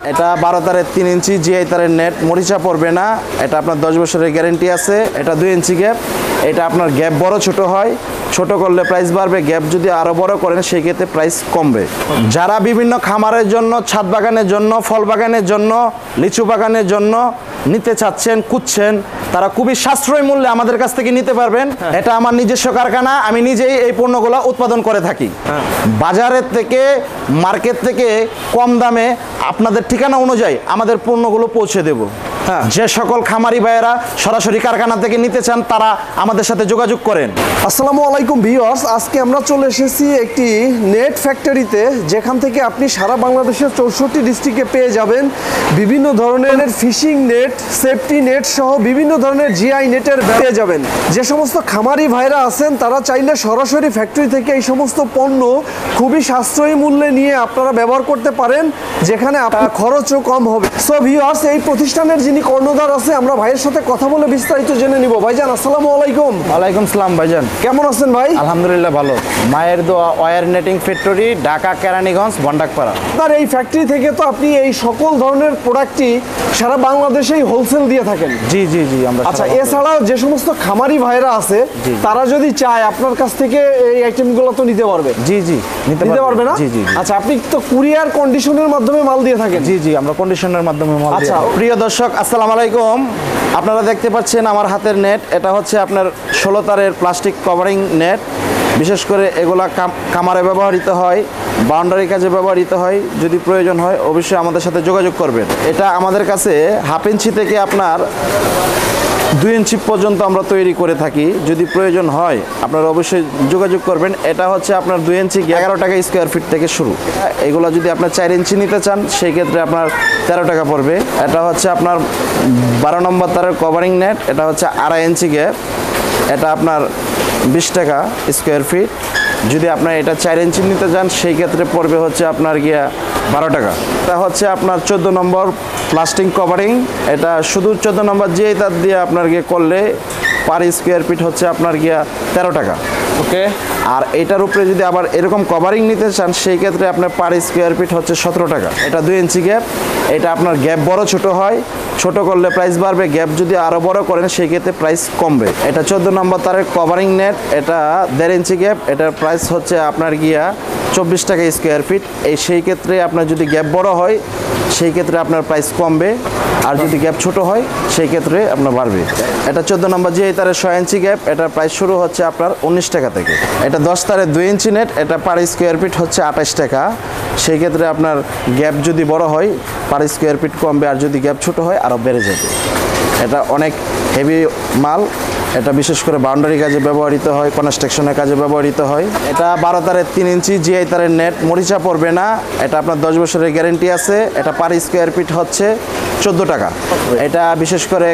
এটা 12 তারের 3 ইঞ্চি জিআই তারের নেট, মরিচা পড়বে না। এটা আপনার 10 বছরের গ্যারেন্টি আছে। এটা 2 ইঞ্চি গ্যাপ। এটা আপনার গ্যাপ বড় ছোট হয়, ছোট করলে প্রাইস বাড়বে, গ্যাপ যদি আরো বড় করেন সেই ক্ষেত্রে প্রাইস কমবে। যারা বিভিন্ন খামারের জন্য, ছাদ বাগানের জন্য, ফল বাগানের জন্য, লিচু বাগানের জন্য নিতে চাচ্ছেন, খুঁজছেন, তারা খুবই সাশ্রয়ী মূল্যে আমাদের কাছ থেকে নিতে পারবেন। এটা আমার নিজস্ব কারখানা, আমি নিজেই এই পণ্যগুলো উৎপাদন করে থাকি। বাজারের থেকে, মার্কেট থেকে কম দামে আপনাদের ঠিকানা অনুযায়ী আমাদের পণ্যগুলো পৌঁছে দেব। যে সকল খামারি ভাইয়েরা সরাসরি কারখানা থেকে নিতে চান তারা আমাদের সাথে যোগাযোগ করেন। আসসালামু আলাইকুম ভিউয়ার্স, আজকে আমরা চলে এসেছি একটি নেট ফ্যাক্টরিতে, যেখান থেকে আপনি সারা বাংলাদেশের 64 ডিস্ট্রিক্টে পেয়ে যাবেন বিভিন্ন ধরনের ফিশিং নেট, সেফটি নেট সহ বিভিন্ন ধরনের জিআই নেটের পেয়ে যাবেন। যে সমস্ত খামারি ভাইরা আছেন তারা চাইলে সরাসরি ফ্যাক্টরি থেকে এই সমস্ত পণ্য খুবই সাশ্রয়ী মূল্যে নিয়ে আপনারা ব্যবহার করতে পারেন, যেখানে আপনার খরচও কম হবে। সো ভিউয়ার্স, এই প্রতিষ্ঠানের যিনি কর্ণধার আছে আমরা ভাইয়ের সাথে কথা বলে বিস্তারিত জেনে নিব। ভাইজান আসসালামু আলাইকুম। ওয়ালাইকুম সালাম ভাইজান, কেমন আছেন ভাই? আলহামদুলিল্লাহ ভালো। মায়ের দোয়া wire netting factory, Dhaka Keraniganj, Bondakpara. আপনার এই ফ্যাক্টরি থেকে তো আপনি এই সকল ধরনের প্রোডাক্টই সারা বাংলাদেশেই হোলসেল দিয়ে থাকেন। জি জি জি। আমরা আচ্ছা, এছাড়াও যে সমস্ত খামারি ভাইরা আছে তারা যদি চায় আপনার কাছ থেকে এই আইটেমগুলো তো নিতে পারবে। জি জি, নিতে পারবে না? জি জি। আচ্ছা, আপনি তো কুরিয়ার কন্ডিশনের মাধ্যমে মাল দিয়ে থাকেন? জি জি, আমরা কন্ডিশনের মাধ্যমে মাল দিই। আচ্ছা, প্রিয় দর্শক আসসালামু আলাইকুম। আপনারা দেখতে পাচ্ছেন আমার হাতের নেট, এটা হচ্ছে আপনার 16 তারের প্লাস্টিক কভারিং নেট। বিশেষ করে এগুলা খামারে ব্যবহৃত হয়, বাউন্ডারি কাজে ব্যবহৃত হয়। যদি প্রয়োজন হয় অবশ্যই আমাদের সাথে যোগাযোগ করবেন। এটা আমাদের কাছে হাফ ইঞ্চি থেকে আপনার 2 ইঞ্চি পর্যন্ত আমরা তৈরি করে থাকি। যদি প্রয়োজন হয় আপনারা অবশ্যই যোগাযোগ করবেন। এটা হচ্ছে আপনার 2 ইঞ্চি 11 টাকা স্কোয়ার ফিট থেকে শুরু। এগুলো যদি আপনার 4 ইঞ্চি নিতে চান সেই ক্ষেত্রে আপনার 13 টাকা পড়বে। এটা হচ্ছে আপনার 12 নম্বর তারের কভারিং নেট, এটা হচ্ছে 2.5 ইঞ্চি গ্যাপ। এটা আপনার 20 টাকা স্কোয়ার ফিট। যদি আপনার এটা 4 ইঞ্চি নিতে চান সেই ক্ষেত্রে পড়বে হচ্ছে আপনার গিয়া 12 টাকা। এটা হচ্ছে আপনার 14 নম্বর প্লাস্টিক কভারিং। এটা শুধু 14 নম্বর জিআই তার দিয়ে আপনার গিয়ে করলে পার স্কোয়ার ফিট হচ্ছে আপনার গিয়া 13 টাকা। ওকে। আর এটার উপরে যদি আবার এরকম কভারিং নিতে চান সেই ক্ষেত্রে আপনার পার স্কোয়ার ফিট হচ্ছে 17 টাকা। এটা 2 ইঞ্চি গ্যাপ। এটা আপনার গ্যাপ বড় ছোট হয়, ছোট করলে প্রাইস বাড়বে, গ্যাপ যদি আরো বড় করেন সেই ক্ষেত্রে প্রাইস কমবে। এটা 14 নম্বর তারের কভারিং নেট, এটা 1.5 ইঞ্চি গ্যাপ। এটার প্রাইস হচ্ছে আপনার গিয়া 24 টাকা স্কোয়ার ফিট। সেই ক্ষেত্রে আপনার যদি গ্যাপ বড় হয় সেই ক্ষেত্রে আপনার প্রাইস কমবে, আর যদি গ্যাপ ছোট হয় সেই ক্ষেত্রে আপনার বাড়বে। এটা 14 নম্বর জিআই তারের 6 ইঞ্চি গ্যাপ। এটার প্রাইস শুরু হচ্ছে আপনার 19 টাকা থেকে। এটা 10 তারের 2 ইঞ্চি নেট, এটা পার স্কোয়ার ফিট হচ্ছে 28 টাকা। সেই ক্ষেত্রে আপনার গ্যাপ যদি বড় হয় পার স্কোয়ার ফিট কমবে, আর যদি গ্যাপ ছোট হয় আরও বেড়ে যাবে। এটা অনেক হেভি মাল। এটা বিশেষ করে বাউন্ডারি কাজে ব্যবহৃত হয়, কনস্ট্রাকশনের কাজে ব্যবহৃত হয়। এটা 12 তারের 3 ইঞ্চি জিআই তারের নেট, মরিচা পড়বে না। এটা আপনার 10 বছরের গ্যারেন্টি আছে। এটা পার স্কোয়ার ফিট হচ্ছে 14 টাকা। এটা বিশেষ করে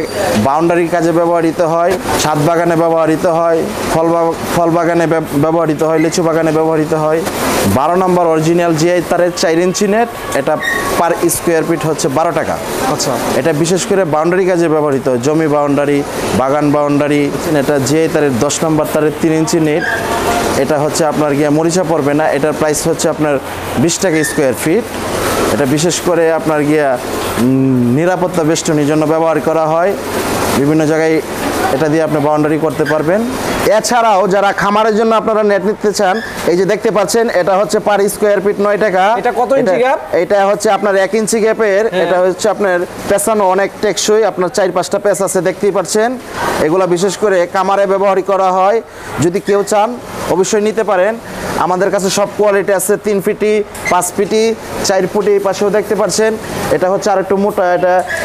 বাউন্ডারি কাজে ব্যবহৃত হয়, ছাদ বাগানে ব্যবহৃত হয়, ফল বাগানে ব্যবহৃত হয়, লিচু বাগানে ব্যবহৃত হয়। 12 নম্বর অরিজিনাল জিআই তারের 4 ইঞ্চি নেট, এটা পার স্কোয়ার ফিট হচ্ছে 12 টাকা। আচ্ছা, এটা বিশেষ করে বাউন্ডারি কাজে ব্যবহৃত হয়, জমি বাউন্ডারি, বাগান বাউন্ডারি। এটা জিআই তারের 10 নম্বর তারের 3 ইঞ্চি নেট, এটা হচ্ছে আপনার গিয়া মরিচা পড়বে না। এটার প্রাইস হচ্ছে আপনার 20 টাকা স্কোয়ার ফিট। এটা বিশেষ করে আপনার গিয়া নিরাপত্তা বেষ্টনীর জন্য ব্যবহার করা হয়। বিভিন্ন জায়গায় এটা দিয়ে আপনি বাউন্ডারি করতে পারবেন। এছাড়াও যারা খামারের জন্য আপনারা নেট নিতে চান, এই যে দেখতে পাচ্ছেন এটা হচ্ছে পার স্কোয়ার ফিট 9 টাকা। এটা কত ইঞ্চি গ্যাপ? এটা হচ্ছে আপনার 1 ইঞ্চি গ্যাপের। এটা হচ্ছে আপনার পেছানো অনেক টেকসই, আপনার 4-5টা পেছ আছে দেখতেই পাচ্ছেন। এগুলা বিশেষ করে খামারে ব্যবহার করা হয়। যদি কেউ চান অবশ্যই নিতে পারেন। আমাদের কাছে সব কোয়ালিটি আছে, 3 ফিটি, 5 ফিটি, 4 ফুটি। এই পাশেও দেখতে পাচ্ছেন এটা হচ্ছে আর একটু মোটা।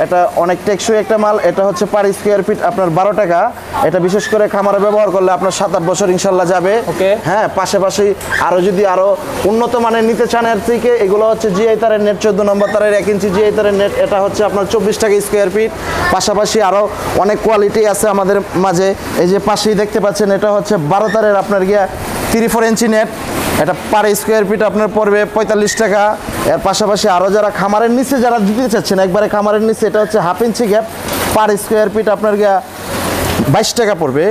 এটা অনেক টেকসই একটা মাল। এটা হচ্ছে পার স্কোয়ার ফিট আপনার 12 টাকা। এটা বিশেষ করে খামারে ব্যবহার করলে আপনার 7-8 বছর ইনশাল্লাহ যাবে। ওকে। হ্যাঁ, পাশাপাশি আরো যদি আরো উন্নত মানের নিতে চান এর থেকে, এগুলো হচ্ছে জিআই তারের নেট, 14 নম্বর তারের 1 ইঞ্চি জিআই তারের নেট। এটা হচ্ছে আপনার 24 টাকা স্কোয়ার ফিট। পাশাপাশি আরো অনেক কোয়ালিটি আছে আমাদের মাঝে। এই যে পাশেই দেখতে পাচ্ছেন এটা হচ্ছে 12 তারের আপনার গিয়া 3-4 ইঞ্চি নেট। এটা পার স্কোয়ার ফিট আপনার পড়বে 45 টাকা। এর পাশাপাশি আরও যারা খামারের নিচে যারা দিতে চাচ্ছেন একবারে খামারের নিচে, এটা হচ্ছে half inch gap, per square feet আপনার গিয়া 22 টাকা পড়বে।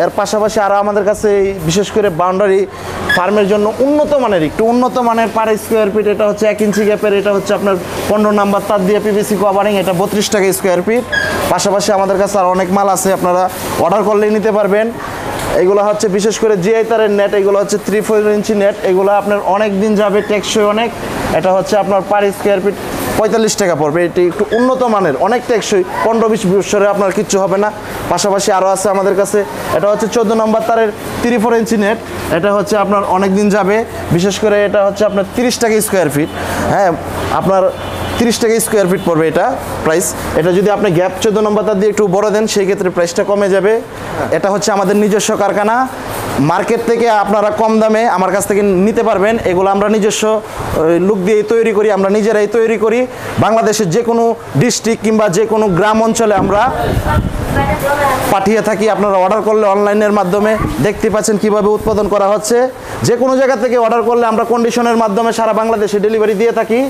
এর পাশাপাশি আরও আমাদের কাছে বিশেষ করে বাউন্ডারি ফার্মের জন্য উন্নত মানের, একটু উন্নত মানের পার স্কোয়ার ফিট। এটা হচ্ছে 1 ইঞ্চি গ্যাপের, এটা হচ্ছে আপনার 15 নাম্বার তার দিয়ে পিভিসি কভারিং, এটা 32 টাকা স্কোয়ার ফিট। পাশাপাশি আমাদের কাছে আর অনেক মাল আছে, আপনারা অর্ডার করলেই নিতে পারবেন। এগুলো হচ্ছে বিশেষ করে জিআই তারের নেট, এগুলো হচ্ছে 3-4 ইঞ্চি নেট, এগুলো আপনার অনেক দিন যাবে, টেকসই অনেক। এটা হচ্ছে আপনার পার স্কোয়ার ফিট 45 টাকা পড়বে। এটি একটু উন্নত মানের, অনেক টেকসই, 15-20 বছরে আপনার কিচ্ছু হবে না। পাশাপাশি আরও আছে আমাদের কাছে, এটা হচ্ছে 14 নম্বর তারের 3-4 ইঞ্চি নেট, এটা হচ্ছে আপনার অনেক দিন যাবে। বিশেষ করে এটা হচ্ছে আপনার 30 টাকা স্কোয়ার ফিট। হ্যাঁ, আপনার 30 টাকা স্কোয়ার ফিট পড়বে এটা প্রাইস। এটা যদি আপনি গ্যাপ 14 নম্বর তার দিয়ে একটু বড় দেন, সেই ক্ষেত্রে প্রাইসটা কমে যাবে। এটা হচ্ছে আমাদের নিজস্ব কারখানা, মার্কেট থেকে আপনারা কম দামে আমার কাছ থেকে নিতে পারবেন। এগুলো আমরা নিজস্ব লুক দিয়ে তৈরি করি, আমরা নিজেরাই তৈরি করি। বাংলাদেশের যে কোনো ডিস্ট্রিক্ট কিংবা যে কোনো গ্রাম অঞ্চলে আমরা পাঠিয়ে থাকি। আপনারা অর্ডার করলে অনলাইনের মাধ্যমে দেখতে পাচ্ছেন কিভাবে উৎপাদন করা হচ্ছে। যে কোনো জায়গা থেকে অর্ডার করলে আমরা কন্ডিশনের মাধ্যমে সারা বাংলাদেশে ডেলিভারি দিয়ে থাকি।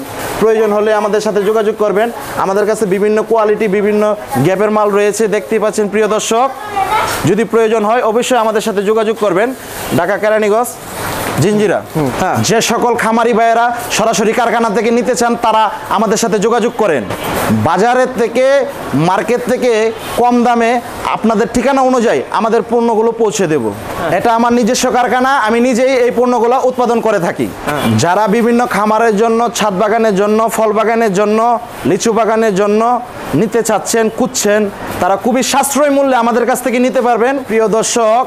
প্রয়োজন হলে আমাদের সাথে যোগাযোগ করবেন। আমাদের কাছে বিভিন্ন কোয়ালিটি, বিভিন্ন গ্যাপের মাল রয়েছে, দেখতেই পাচ্ছেন প্রিয় দর্শক। যদি প্রয়োজন হয় অবশ্যই আমাদের সাথে যোগাযোগ করবেন। ঢাকা কেরানীগঞ্জ জিঞ্জিরা। হ্যাঁ, যে সকল খামারি ভাইয়েরা সরাসরি কারখানা থেকে নিতে চান তারা আমাদের সাথে যোগাযোগ করেন। বাজারের থেকে, মার্কেট থেকে কম দামে আপনাদের ঠিকানা অনুযায়ী আমাদের পণ্যগুলো পৌঁছে দেব। এটা আমার নিজস্ব কারখানা, আমি নিজেই এই পণ্যগুলো উৎপাদন করে থাকি। যারা বিভিন্ন খামারের জন্য, ছাদ বাগানের জন্য, ফল বাগানের জন্য, লিচু বাগানের জন্য নিতে চাচ্ছেন, খুঁজছেন, তারা খুবই সাশ্রয়ী মূল্যে আমাদের কাছ থেকে নিতে পারবেন। প্রিয় দর্শক,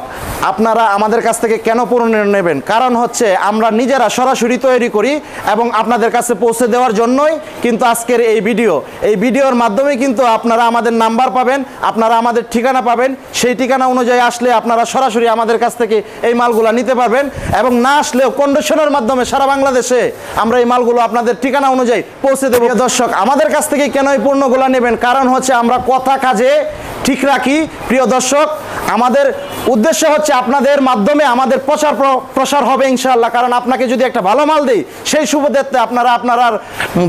আপনারা আমাদের কাছ থেকে কেন পণ্য নেবেন? কারণ হচ্ছে আমরা নিজেরা সরাসরি তৈরি করি এবং আপনাদের কাছে পৌঁছে দেওয়ার জন্যই কিন্তু আজকের এই ভিডিও। এই ভিডিওর মাধ্যমে কিন্তু আপনারা আমাদের নাম্বার পাবেন, আপনারা আমাদের ঠিকানা পাবেন। সেই ঠিকানা অনুযায়ী আসলে আপনারা সরাসরি আমাদের কাছ থেকে এই মালগুলো নিতে পারবেন, এবং না আসলেও কন্ডিশনের মাধ্যমে সারা বাংলাদেশে আমরা এই মালগুলো আপনাদের ঠিকানা অনুযায়ী পৌঁছে দেবো। দর্শক, আমাদের কাছ থেকে কেন এই পণ্যগুলো নেবেন? কারণ হচ্ছে আমরা কথা কাজে ঠিক রাখি। প্রিয় দর্শক, আমাদের উদ্দেশ্য হচ্ছে আপনাদের মাধ্যমে আমাদের প্রসার হবে ইনশাআল্লাহ। কারণ আপনাকে যদি একটা ভালো মাল দেই, সেই সুবিধার্থে আপনারা আপনার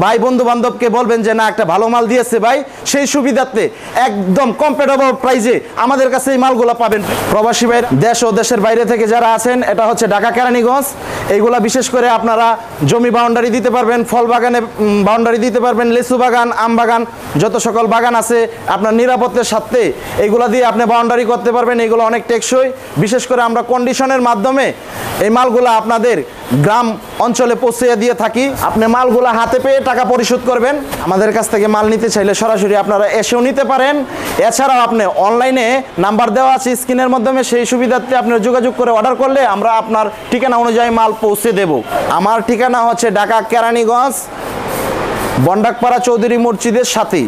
ভাই বন্ধু বান্ধবকে বলবেন যে না, একটা ভালো মাল দিয়েছে ভাই, সেই সুবিধার্থে একদম কম্পেটেবল প্রাইজে আমাদের কাছে এই মালগুলো পাবেন। প্রবাসী ভাই, দেশ ও দেশের বাইরে থেকে যারা আছেন, এটা হচ্ছে ঢাকা কেরানীগঞ্জ। এইগুলা বিশেষ করে আপনারা জমি বাউন্ডারি দিতে পারবেন, ফল বাগানে বাউন্ডারি দিতে পারবেন, লিচু বাগান, আম বাগান, যত সকল বাগান আছে আপনার নিরাপত্তার সাথে এইগুলা দিয়ে আপনি বাউন্ডারি করতে পারবেন। এগুলো অনেক টেকসই। বিশেষ করে আমরা কন্ডিশনের মাধ্যমে এই মালগুলো আপনাদের গ্রাম অঞ্চলে পৌঁছে দিয়ে থাকি। আপনি মালগুলো হাতে পেয়ে টাকা পরিশোধ করবেন। আমাদের কাছ থেকে মাল নিতে চাইলে সরাসরি আপনারা এসেও নিতে পারেন। এছাড়াও আপনি অনলাইনে নাম্বার দেওয়া আছে স্ক্রিনের মাধ্যমে, সেই সুবিধার্থে আপনার যোগাযোগ করে অর্ডার করলে আমরা আপনার ঠিকানা অনুযায়ী মাল পৌঁছে দেব। আমার ঠিকানা হচ্ছে ঢাকা কেরানীগঞ্জ, বন্ডাকপাড়া চৌধুরী মসজিদের সাথেই।